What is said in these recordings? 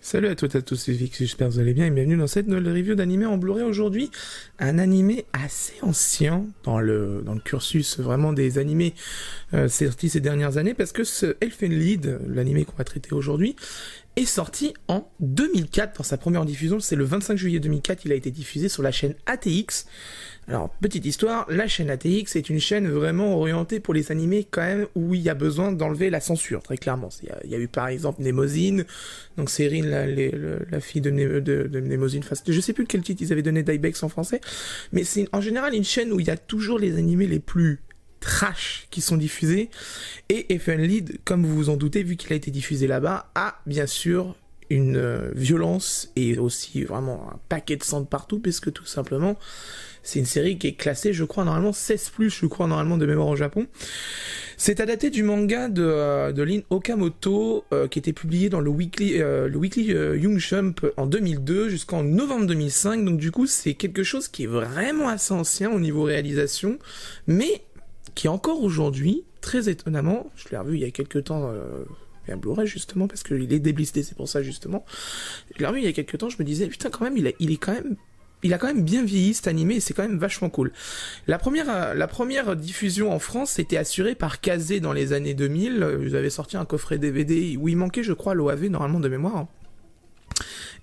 Salut à toutes et à tous, c'est Vic, j'espère que vous allez bien et bienvenue dans cette nouvelle review d'animé en Blu-ray aujourd'hui. Un animé assez ancien dans le cursus vraiment des animés sortis ces dernières années parce que ce Elfen Lied, l'animé qu'on va traiter aujourd'hui, est sorti en 2004 pour sa première diffusion. C'est le 25 juillet 2004, il a été diffusé sur la chaîne ATX. Alors, petite histoire, la chaîne ATX est une chaîne vraiment orientée pour les animés quand même où il y a besoin d'enlever la censure, très clairement. Il y a eu par exemple Mnemosyne, donc Cyrine, la fille de Mnemosyne, enfin, je sais plus quel titre ils avaient donné d'Ibex en français, mais c'est en général une chaîne où il y a toujours les animés les plus trash qui sont diffusés, et Elfen Lied, comme vous vous en doutez, vu qu'il a été diffusé là-bas, a bien sûr une violence et aussi vraiment un paquet de sang de partout, puisque tout simplement c'est une série qui est classée, je crois, normalement 16+, je crois, normalement, de mémoire au Japon. C'est adapté du manga de Lin Okamoto, qui était publié dans le Weekly Young Jump en 2002 jusqu'en novembre 2005. Donc du coup, c'est quelque chose qui est vraiment assez ancien au niveau réalisation, mais qui encore aujourd'hui, très étonnamment, je l'ai revu il y a quelques temps... un Blu-ray justement, parce qu'il est déblisté, c'est pour ça justement. Je l'ai revu il y a quelques temps, je me disais, putain, quand même, il a quand même bien vieilli cet animé et c'est quand même vachement cool. La première diffusion en France était assurée par Kazé dans les années 2000. Ils avaient sorti un coffret DVD où il manquait, je crois, l'OAV normalement de mémoire.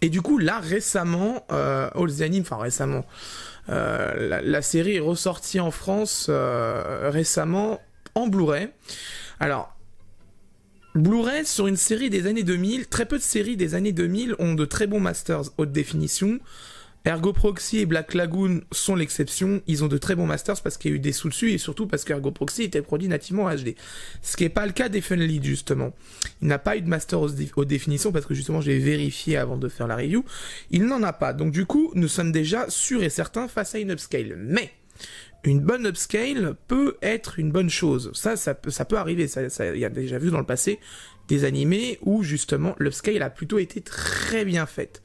Et du coup, là, récemment, All the Anime, enfin récemment, la série est ressortie en France récemment en Blu-ray. Alors, Blu-ray sur une série des années 2000, très peu de séries des années 2000 ont de très bons masters haute définition. Ergo Proxy et Black Lagoon sont l'exception, ils ont de très bons masters parce qu'il y a eu des sous dessus et surtout parce qu'Ergo Proxy était produit nativement en HD. Ce qui n'est pas le cas d'Elfen Lied justement. Il n'a pas eu de master haute définition parce que justement j'ai vérifié avant de faire la review. Il n'en a pas, donc du coup nous sommes déjà sûrs et certains face à une upscale. Mais une bonne upscale peut être une bonne chose. Ça peut arriver. Il y a déjà vu dans le passé des animés où justement l'upscale a plutôt été très bien faite.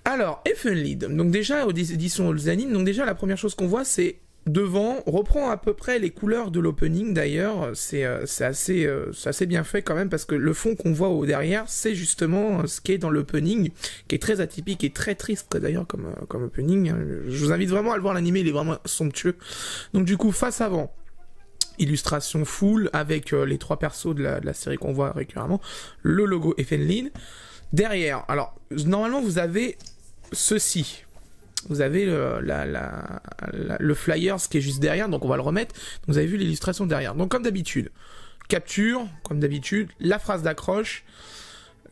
Alors, Elfen Lied, donc déjà aux éditions All the Anime, donc déjà la première chose qu'on voit c'est devant, on reprend à peu près les couleurs de l'opening d'ailleurs, c'est assez bien fait quand même parce que le fond qu'on voit au derrière c'est justement ce qui est dans l'opening, qui est très atypique et très triste d'ailleurs comme opening. Je vous invite vraiment à le voir, l'animé il est vraiment somptueux. Donc du coup face avant, illustration full avec les trois persos de la série qu'on voit régulièrement, le logo Elfen Lied. Derrière, alors normalement vous avez ceci, vous avez le flyer, ce qui est juste derrière, donc on va le remettre. Donc, vous avez vu l'illustration derrière. Donc comme d'habitude, capture, comme d'habitude, la phrase d'accroche,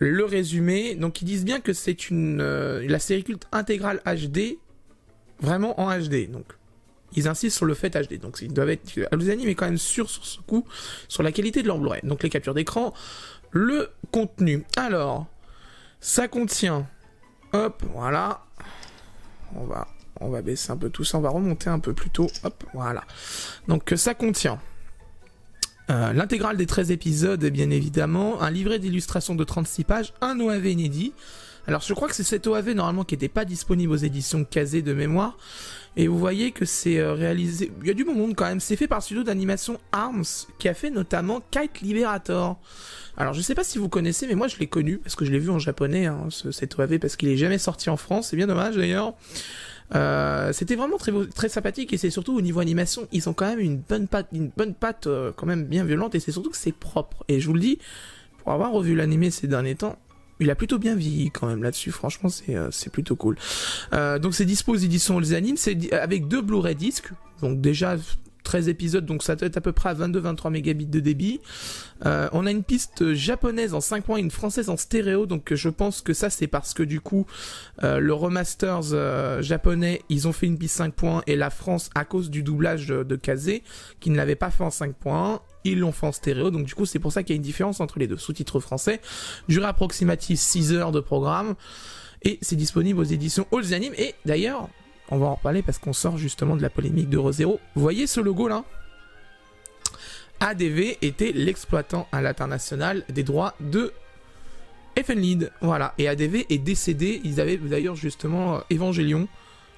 le résumé. Donc ils disent bien que c'est la série culte intégrale HD, vraiment en HD. Donc ils insistent sur le fait HD. Donc ils doivent être, les animes est quand même sûr sur ce coup, sur la qualité de leur Blu-ray. Donc les captures d'écran, le contenu. Alors ça contient, hop, voilà, on va baisser un peu tout ça, on va remonter un peu plus tôt, hop, voilà. Donc ça contient l'intégrale des 13 épisodes, bien évidemment, un livret d'illustration de 36 pages, un OAV inédit. Alors je crois que c'est cet OAV normalement qui n'était pas disponible aux éditions Kazé de mémoire, et vous voyez que c'est réalisé, il y a du bon monde quand même, c'est fait par le studio d'animation Arms, qui a fait notamment Kite Liberator. Alors je sais pas si vous connaissez, mais moi je l'ai connu, parce que je l'ai vu en japonais, hein, cet OAV, parce qu'il est jamais sorti en France, c'est bien dommage d'ailleurs. C'était vraiment très sympathique, et c'est surtout au niveau animation, ils ont quand même une bonne patte quand même bien violente, et c'est surtout que c'est propre. Et je vous le dis, pour avoir revu l'animé ces derniers temps, il a plutôt bien vieilli quand même là-dessus, franchement c'est plutôt cool. Donc c'est dispo aux éditions Les Animes, c'est avec 2 Blu-ray disques, donc déjà 13 épisodes, donc ça doit être à peu près à 22-23 mégabits de débit. On a une piste japonaise en 5 points et une française en stéréo, donc je pense que ça c'est parce que du coup le remasters japonais, ils ont fait une piste 5 points et la France, à cause du doublage de Kazé, qui ne l'avait pas fait en 5.1, ils l'ont fait en stéréo, donc du coup c'est pour ça qu'il y a une différence entre les deux. Sous-titres français, durée approximative 6 heures de programme, et c'est disponible aux éditions All the Anime. Et d'ailleurs, on va en reparler parce qu'on sort justement de la polémique d'Euro-Zero. Vous voyez ce logo là ? ADV était l'exploitant à l'international des droits de Elfen Lied. Voilà, et ADV est décédé. Ils avaient d'ailleurs justement Evangelion,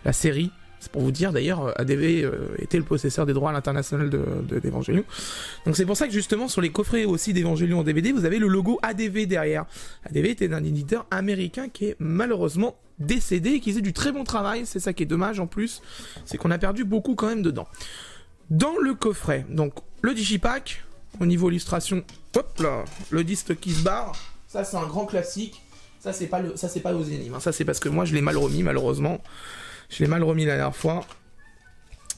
la série, C'est pour vous dire, d'ailleurs, ADV était le possesseur des droits à l'international d'Evangelion. Donc c'est pour ça que justement, sur les coffrets aussi d'Evangelion en DVD, vous avez le logo ADV derrière. ADV était un éditeur américain qui est malheureusement décédé et qui faisait du très bon travail. C'est ça qui est dommage en plus, c'est qu'on a perdu beaucoup quand même dedans. Dans le coffret, donc le digipack, au niveau illustration, hop là, le disque qui se barre, ça c'est un grand classique. Ça c'est pas l'Oceanium, hein. Ça c'est parce que moi je l'ai mal remis malheureusement. Je l'ai mal remis la dernière fois.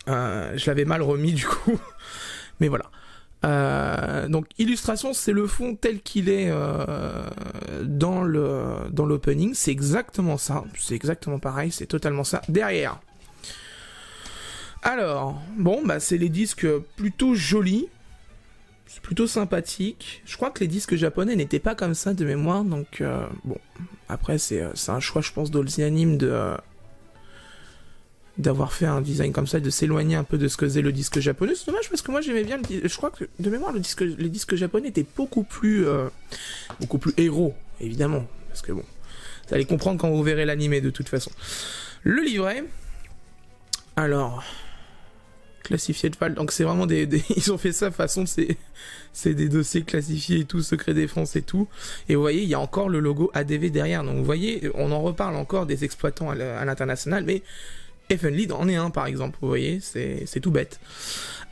Je l'avais mal remis du coup. Mais voilà. Donc illustration, c'est le fond tel qu'il est dans l'opening. C'est exactement ça. C'est exactement pareil. C'est totalement ça. Derrière. Alors, bon, bah c'est les disques plutôt jolis. C'est plutôt sympathique. Je crois que les disques japonais n'étaient pas comme ça de mémoire. Donc, bon. Après, c'est un choix, je pense, d'Oceanium d'avoir fait un design comme ça, de s'éloigner un peu de ce que faisait le disque japonais. C'est dommage parce que moi j'aimais bien je crois que de mémoire les disques japonais étaient beaucoup plus héros, évidemment, parce que bon, vous allez comprendre quand vous verrez l'animé de toute façon. Le livret, alors classifié de Val, donc c'est vraiment ils ont fait ça façon c'est des dossiers classifiés et tout, secret défense et tout, et vous voyez il y a encore le logo ADV derrière, donc vous voyez on en reparle encore des exploitants à l'international, mais Evenlead en est un par exemple, vous voyez, c'est tout bête.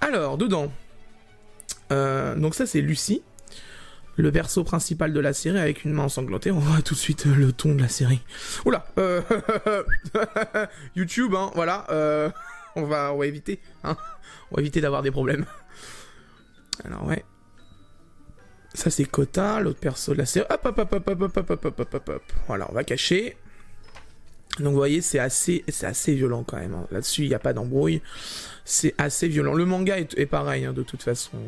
Alors, dedans, donc ça c'est Lucie, le perso principal de la série avec une main ensanglantée. On voit tout de suite le ton de la série. Oula, YouTube, hein, voilà, on va éviter, hein, on va éviter d'avoir des problèmes. Alors ouais, ça c'est Kota, l'autre perso de la série. Hop, voilà, on va cacher. Donc vous voyez, c'est assez violent quand même, hein. Là-dessus, il n'y a pas d'embrouille. C'est assez violent. Le manga est pareil, hein, de toute façon.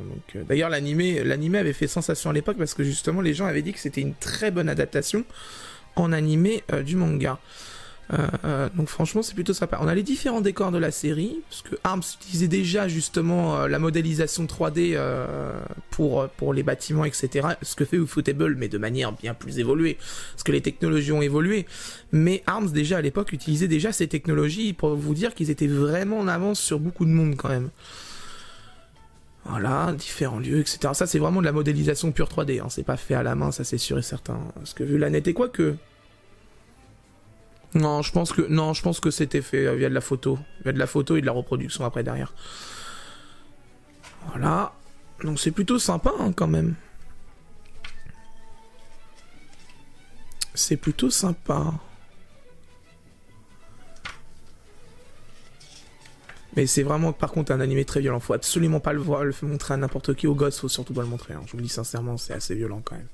D'ailleurs, l'animé avait fait sensation à l'époque parce que justement, les gens avaient dit que c'était une très bonne adaptation en animé du manga. Donc franchement, c'est plutôt sympa. On a les différents décors de la série, parce que ARMS utilisait déjà justement la modélisation 3D pour les bâtiments, etc. Ce que fait Ufotable, mais de manière bien plus évoluée, parce que les technologies ont évolué. Mais ARMS déjà à l'époque utilisait déjà ces technologies pour vous dire qu'ils étaient vraiment en avance sur beaucoup de monde quand même. Voilà, différents lieux, etc. Ça c'est vraiment de la modélisation pure 3D, hein. C'est pas fait à la main, ça c'est sûr et certain. Parce que vu la net et quoi que... Non, je pense que c'était fait via de la photo. Via de la photo et de la reproduction après derrière. Voilà. Donc c'est plutôt sympa, hein, quand même. C'est plutôt sympa. Mais c'est vraiment, par contre, un animé très violent. Faut absolument pas le voir, le montrer à n'importe qui, aux gosses, faut surtout pas le montrer, hein. Je vous le dis sincèrement, c'est assez violent quand même.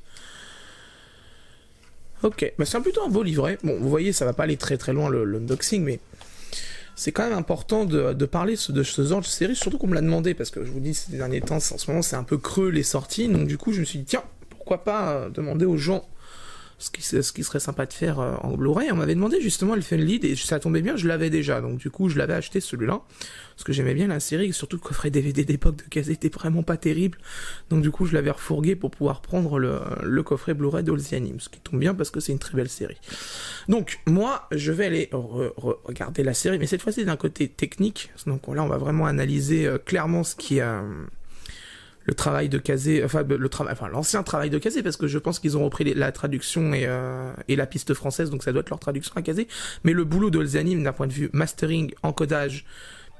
Ok, bah c'est plutôt un beau livret. Bon, vous voyez, ça va pas aller très très loin l'unboxing, mais c'est quand même important de parler de ce genre de série, surtout qu'on me l'a demandé, parce que je vous dis, ces derniers temps, en ce moment, c'est un peu creux les sorties, donc du coup, je me suis dit, tiens, pourquoi pas demander aux gens ce qui serait sympa de faire en Blu-ray. On m'avait demandé justement Evenlead, et ça tombait bien, je l'avais déjà, donc du coup, je l'avais acheté celui-là, parce que j'aimais bien la série, et surtout le coffret DVD d'époque de Kazé était vraiment pas terrible, donc du coup, je l'avais refourgué pour pouvoir prendre le coffret Blu-ray d'Oceanium, ce qui tombe bien parce que c'est une très belle série. Donc, moi, je vais aller regarder la série, mais cette fois-ci d'un côté technique, donc là, on va vraiment analyser clairement ce qui a... le travail de Kazé, l'ancien travail de Kazé, parce que je pense qu'ils ont repris la traduction et la piste française, donc ça doit être leur traduction à Kazé, mais le boulot de Oceanium d'un point de vue mastering, encodage,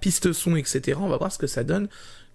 piste son, etc., on va voir ce que ça donne.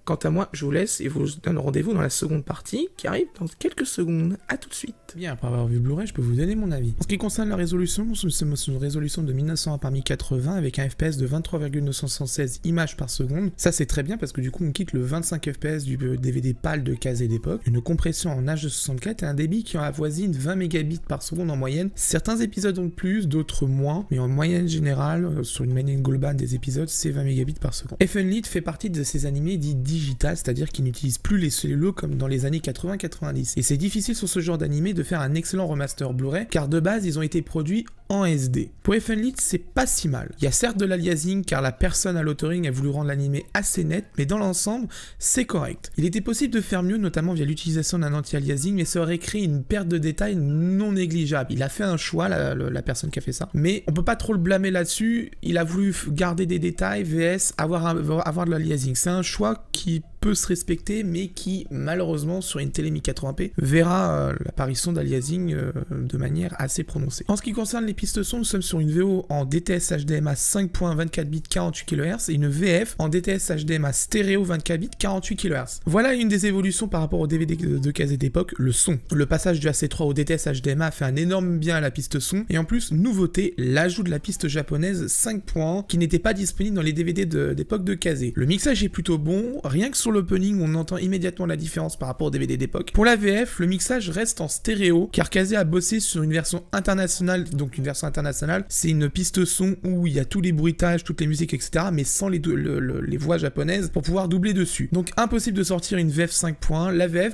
Quant à moi, je vous laisse et vous donne rendez-vous dans la seconde partie qui arrive dans quelques secondes. À tout de suite. Bien, après avoir vu Blu-ray, je peux vous donner mon avis. En ce qui concerne la résolution, c'est une résolution de 1900 par 1080 avec un FPS de 23,916 images par seconde. Ça, c'est très bien parce que du coup, on quitte le 25 FPS du DVD PAL de Kazé d'époque. Une compression en H264 et un débit qui en avoisine 20 mégabits par seconde en moyenne. Certains épisodes ont plus, d'autres moins, mais en moyenne générale, sur une moyenne globale des épisodes, c'est 20 mégabits par seconde. Evenlead fait partie de ces animés dits digital, c'est-à-dire qu'ils n'utilisent plus les cellulos comme dans les années 80-90. Et c'est difficile sur ce genre d'animé de faire un excellent remaster Blu-ray, car de base, ils ont été produits en SD. Pour Elfenlied, c'est pas si mal. Il y a certes de l'aliasing car la personne à l'authoring a voulu rendre l'animé assez net, mais dans l'ensemble, c'est correct. Il était possible de faire mieux, notamment via l'utilisation d'un anti-aliasing, mais ça aurait créé une perte de détails non négligeable. Il a fait un choix, la personne qui a fait ça, mais on peut pas trop le blâmer là-dessus. Il a voulu garder des détails, VS, avoir de l'aliasing. C'est un choix qui peut se respecter, mais qui, malheureusement, sur une télé 1080p, verra l'apparition d'aliasing de manière assez prononcée. En ce qui concerne les pistes son, nous sommes sur une VO en DTS HDMA 5.24 bits 48 kHz et une VF en DTS HDMA stéréo 24 bits 48 kHz. Voilà une des évolutions par rapport au DVD de Kazé d'époque, le son. Le passage du AC3 au DTS HDMA a fait un énorme bien à la piste son, et en plus, nouveauté, l'ajout de la piste japonaise 5.1 qui n'était pas disponible dans les DVD d'époque de Kazé. Le mixage est plutôt bon, rien que sur l'opening, on entend immédiatement la différence par rapport au DVD d'époque. Pour la VF, le mixage reste en stéréo, car Kazé a bossé sur une version internationale, donc une version internationale, c'est une piste son où il y a tous les bruitages, toutes les musiques, etc., mais sans les voix japonaises pour pouvoir doubler dessus. Donc impossible de sortir une VF 5.1. La VF,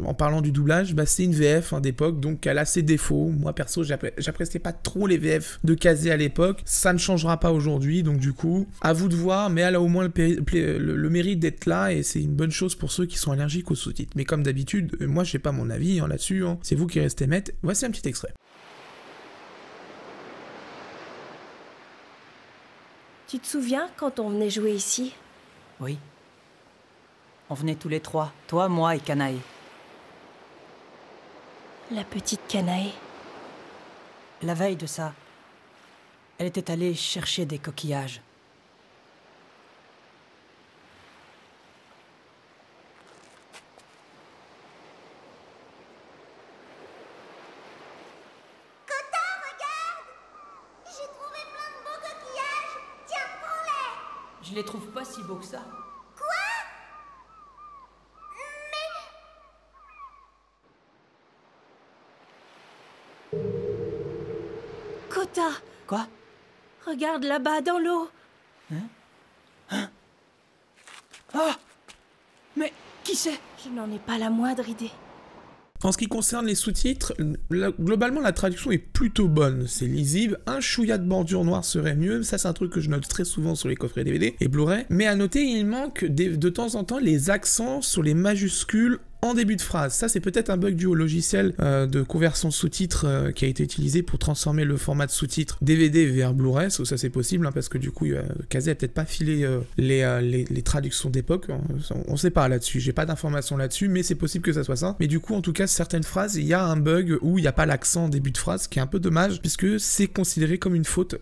en parlant du doublage, c'est une VF d'époque, donc elle a ses défauts. Moi perso, j'appréciais pas trop les VF de Kazé à l'époque, ça ne changera pas aujourd'hui, donc du coup, à vous de voir, mais elle a au moins le mérite d'être là, et c'est une bonne chose pour ceux qui sont allergiques aux sous-titres. Mais comme d'habitude, moi j'ai pas mon avis là-dessus, c'est vous qui restez maître. Voici un petit extrait. Tu te souviens quand on venait jouer ici? Oui. On venait tous les trois, toi, moi et Kanae. La petite Kanae. La veille de ça, elle était allée chercher des coquillages. Je les trouve pas si beaux que ça. Quoi? Mais... Kota! Quoi? Regarde là-bas dans l'eau. Ah! Mais qui c'est? Je n'en ai pas la moindre idée. En ce qui concerne les sous-titres, globalement la traduction est plutôt bonne, c'est lisible, un chouïa de bordure noire serait mieux, ça c'est un truc que je note très souvent sur les coffrets DVD et Blu-ray, mais à noter il manque de temps en temps les accents sur les majuscules en début de phrase. Ça c'est peut-être un bug dû au logiciel de conversion sous-titres qui a été utilisé pour transformer le format de sous-titres DVD vers Blu-ray, ça c'est possible parce que du coup Kazé a peut-être pas filé les traductions d'époque, on sait pas là-dessus, j'ai pas d'informations là-dessus, mais c'est possible que ça soit ça. Mais du coup en tout cas certaines phrases, il y a un bug où il n'y a pas l'accent en début de phrase, qui est un peu dommage puisque c'est considéré comme une faute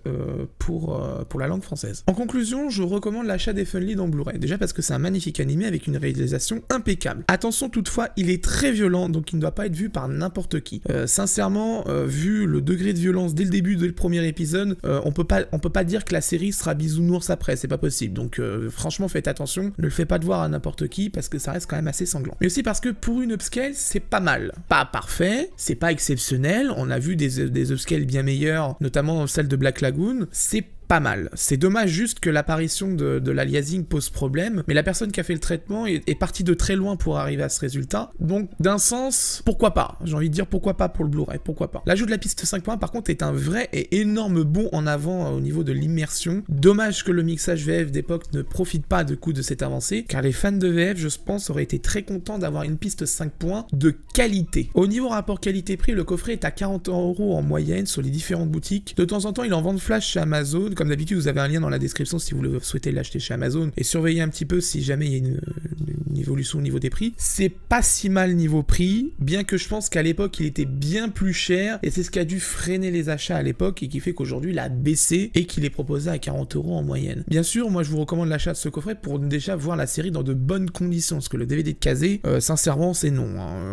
pour la langue française. En conclusion, je recommande l'achat d'Elfenlied en Blu-ray, déjà parce que c'est un magnifique animé avec une réalisation impeccable. Attention toutefois, il est très violent, donc il ne doit pas être vu par n'importe qui. Sincèrement, vu le degré de violence dès le début, dès le premier épisode, on peut pas dire que la série sera bisounours après, c'est pas possible. Donc franchement, faites attention, ne le faites pas de voir à n'importe qui, parce que ça reste quand même assez sanglant. Mais aussi parce que pour une upscale, c'est pas mal. Pas parfait, c'est pas exceptionnel, on a vu des upscales bien meilleures, notamment celle de Black Lagoon, c'est pas mal. C'est dommage juste que l'apparition de l'aliasing pose problème, mais la personne qui a fait le traitement est partie de très loin pour arriver à ce résultat. Donc, d'un sens, pourquoi pas? J'ai envie de dire pourquoi pas pour le Blu-ray, pourquoi pas. L'ajout de la piste 5.1 par contre est un vrai et énorme bond en avant au niveau de l'immersion. Dommage que le mixage VF d'époque ne profite pas de coup de cette avancée, car les fans de VF, je pense, auraient été très contents d'avoir une piste 5.1 de qualité. Au niveau rapport qualité-prix, le coffret est à 40 € en moyenne sur les différentes boutiques. De temps en temps, il en vend flash chez Amazon. Comme d'habitude, vous avez un lien dans la description si vous souhaitez l'acheter chez Amazon et surveillez un petit peu si jamais il y a une évolution au niveau des prix. C'est pas si mal niveau prix, bien que je pense qu'à l'époque il était bien plus cher et c'est ce qui a dû freiner les achats à l'époque et qui fait qu'aujourd'hui il a baissé et qu'il est proposé à 40 € en moyenne. Bien sûr, moi je vous recommande l'achat de ce coffret pour déjà voir la série dans de bonnes conditions, parce que le DVD de Kazé, sincèrement c'est non.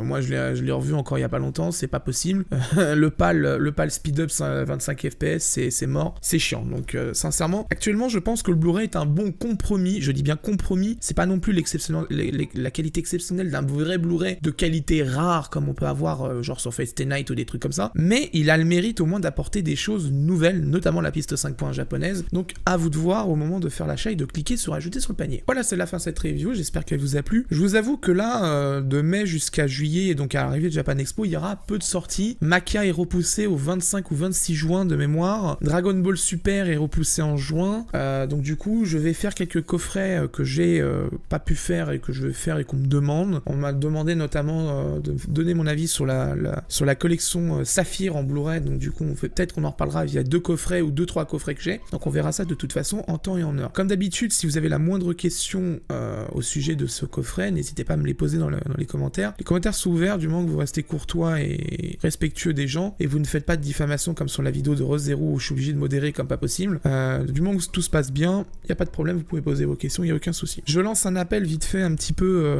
Moi je l'ai revu encore il y a pas longtemps, c'est pas possible. le PAL speed up 25 fps, c'est mort, c'est chiant. Donc sincèrement, actuellement je pense que le Blu-ray est un bon compromis, je dis bien compromis, c'est pas non plus la qualité exceptionnelle d'un vrai Blu-ray de qualité rare comme on peut avoir genre sur Fate Stay Night ou des trucs comme ça, mais il a le mérite au moins d'apporter des choses nouvelles, notamment la piste 5.1 japonaise. Donc à vous de voir au moment de faire l'achat et de cliquer sur ajouter sur le panier. Voilà, c'est la fin de cette review, j'espère qu'elle vous a plu. Je vous avoue que là, de mai jusqu'à juillet, et donc à l'arrivée de Japan Expo, il y aura peu de sorties. Makia est repoussé au 25 ou 26 juin de mémoire. Dragon Ball Super est repoussé en juin. Donc du coup, je vais faire quelques coffrets que j'ai pas pu faire et que je vais faire et qu'on me demande. On m'a demandé notamment de donner mon avis sur la collection Saphir en Blu-ray. Donc du coup, peut-être qu'on en reparlera via 2 coffrets ou 2-3 coffrets que j'ai. Donc on verra ça de toute façon en temps et en heure. Comme d'habitude, si vous avez la moindre question au sujet de ce coffret, n'hésitez pas à me les poser dans les commentaires. Les commentaires sont ouverts du moment que vous restez courtois et respectueux des gens et vous ne faites pas de diffamation comme sur la vidéo de Rose Zero où je suis obligé de modérer comme pas possible. Du moment que tout se passe bien, il n'y a pas de problème, vous pouvez poser vos questions, il n'y a aucun souci. Je lance un appel vite fait, un petit peu,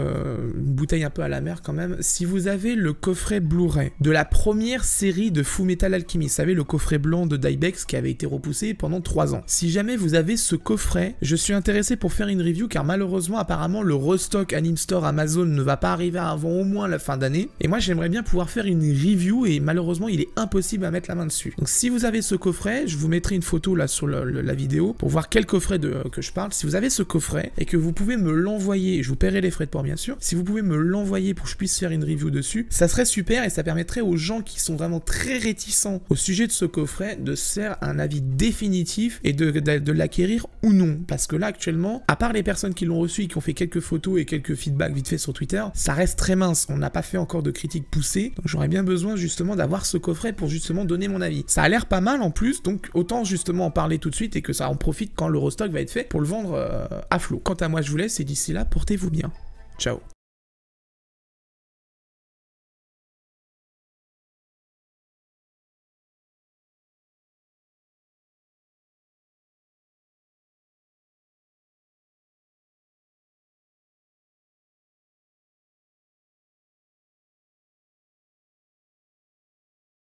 une bouteille un peu à la mer quand même. Si vous avez le coffret Blu-ray de la première série de Fullmetal Alchemist, vous savez, le coffret blanc de Dybex qui avait été repoussé pendant 3 ans. Si jamais vous avez ce coffret, je suis intéressé pour faire une review car malheureusement, apparemment, le restock Anime Store Amazon ne va pas arriver avant au moins la fin d'année. Et moi, j'aimerais bien pouvoir faire une review et malheureusement, il est impossible à mettre la main dessus. Donc si vous avez ce coffret, je vous mettrai une photo là sur la vidéo pour voir quel coffret que je parle. Si vous avez ce coffret et que vous pouvez me l'envoyer, je vous paierai les frais de port bien sûr, si vous pouvez me l'envoyer pour que je puisse faire une review dessus, ça serait super et ça permettrait aux gens qui sont vraiment très réticents au sujet de ce coffret de se faire un avis définitif et de l'acquérir ou non. Parce que là actuellement, à part les personnes qui l'ont reçu et qui ont fait quelques photos et quelques feedbacks vite fait sur Twitter, ça reste très mince. On n'a pas fait encore de critiques poussées, donc j'aurais bien besoin justement d'avoir ce coffret pour justement donner mon avis. Ça a l'air pas mal en plus, donc autant justement en parler tout de suite et que ça en profite quand le restock va être fait pour le vendre à flot. Quant à moi, je vous laisse et d'ici là, portez-vous bien. Ciao.